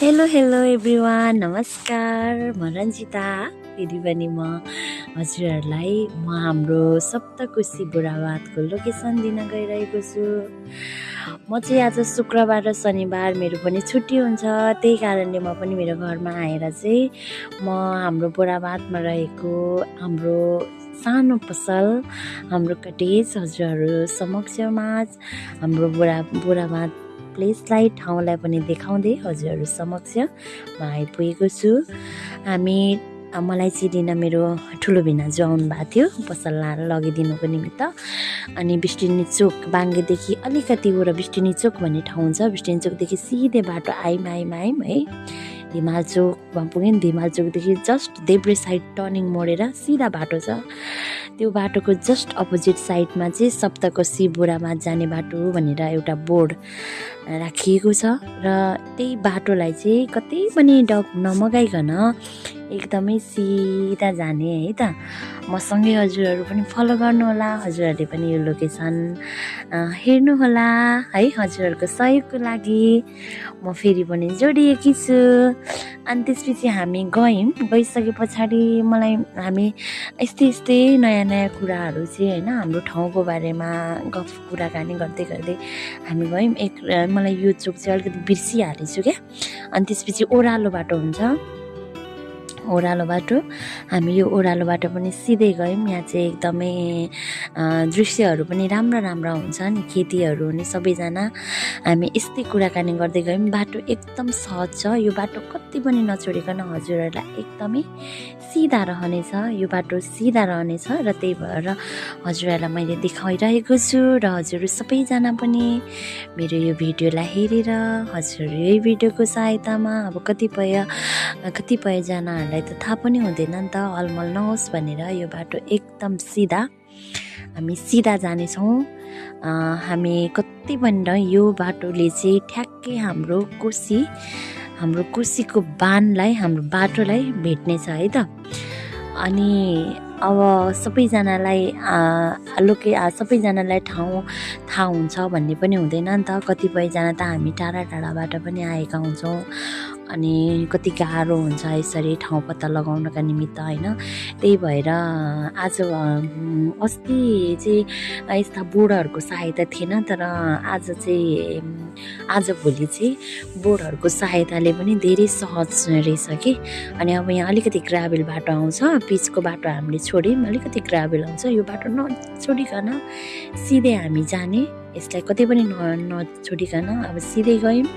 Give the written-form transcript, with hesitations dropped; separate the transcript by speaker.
Speaker 1: Hello hello everyone, नमस्कार। म रन्जिता। फेरि पनि म हजुरहरूलाई हाम्रो सप्तकोशी बुढावातको लोकेसन दिन गइरहेको छु। म चाहिँ आज शुक्रबार र शनिबार मेरो पनि छुट्टी हुन्छ, त्यही कारणले म पनि मेरो घरमा आएर चाहिँ म हाम्रो बुढावातमा रहेको हाम्रो सानो पसल, हाम्रो कटेज हजुरहरू समक्षमा हाम्रो बुढावात प्लेसलाई, ठाउँलाई पनि देखाउँदै हजुरहरू समक्ष म आइपुगेको छु। मलाई चाहिँ लिन मेरो ठुलो भिनाजु आउनु भएको थियो पसल लाएर लगिदिनुको निमित्त। अनि बिष्टिनी चोक बाङ्गेदेखि अलिकति वर बिष्टिनी चोक भन्ने ठाउँ छ, बिष्टिनी चोकदेखि सिधै बाटो आयौँ है, धिमाल चोकमा पुग्यौँ। धिमाल चोकदेखि जस्ट देब्रे साइड टर्निङ मोडेर सिधा बाटो छ। त्यो बाटोको जस्ट अपोजिट साइडमा चाहिँ सप्तकोशी बुढावात जाने बाटो भनेर एउटा बोर्ड राखिएको छ। र त्यही बाटोलाई चाहिँ कतै पनि डब नमगाइकन एकदमै सिधा जाने है त। मसँगै हजुरहरू पनि फलो गर्नुहोला, हजुरहरूले पनि यो लोकेसन हेर्नुहोला है। हजुरहरूको सहयोगको लागि म फेरि पनि जोडिएकी छु। अनि त्यसपछि हामी गइसके पछाडि हामी यस्तै नयाँ नयाँ कुराहरू चाहिँ होइन हाम्रो ठाउँको बारेमा कुराकानी गर्दै गर्दै हामी गयौँ। मलाई यो चोक चाहिँ अलिकति बिर्सिहालेछु क्या। अनि त्यसपछि ओह्रालो बाटो हुन्छ, ओह्रालो बाटो। हामी यो ओह्रालो बाटो पनि सिधै गयौँ। यहाँ चाहिँ एकदमै दृश्यहरू पनि राम्रा हुन्छ नि, खेतीहरू नि सबैजना। हामी यस्तै कुराकानी गर्दै गयौँ। बाटो एकदम सहज छ, यो बाटो कति पनि नछोडिकन हजुरहरूलाई एकदमै सिधा रहनेछ। यो बाटो सिधा रहनेछ र त्यही भएर हजुरहरूलाई मैले देखाइरहेको छु। र हजुरहरू सबैजना पनि मेरो यो भिडियोलाई हेरेर हजुरहरू यही भिडियोको सहायतामा अब कतिपयजनाहरूलाई त थाहा पनि हुँदैन नि त, अलमल नहोस् भनेर यो बाटो एकदम सिधा, हामी सिधा जानेछौँ। हामी कति भनेर यो बाटोले चाहिँ ठ्याक्कै हाम्रो कोसीको बानलाई, हाम्रो बाटोलाई भेट्नेछ है त। अनि अब सबैजनालाई ठाउँ थाहा हुन्छ भन्ने पनि हुँदैन नि त। कतिपयजना त हामी टाढाबाट पनि आएका हुन्छौँ। अनि कति गाह्रो हुन्छ यसरी ठाउँ पत्ता लगाउनका निमित्त होइन। त्यही भएर अस्ति चाहिँ यस्ता बोर्डहरूको सहायता थिएन, तर आजभोलि चाहिँ बोर्डहरूको सहायताले पनि धेरै सहज रहेछ कि। अनि अब यहाँ अलिकति ग्राभेल बाटो आउँछ, पिचको बाटो हामीले छोड्यौँ, अलिकति ग्राभेल आउँछ। यो बाटो नछोडिकन सिधै हामी जाने, यसलाई कतै पनि नछोडिकन अब सिधै गयौँ।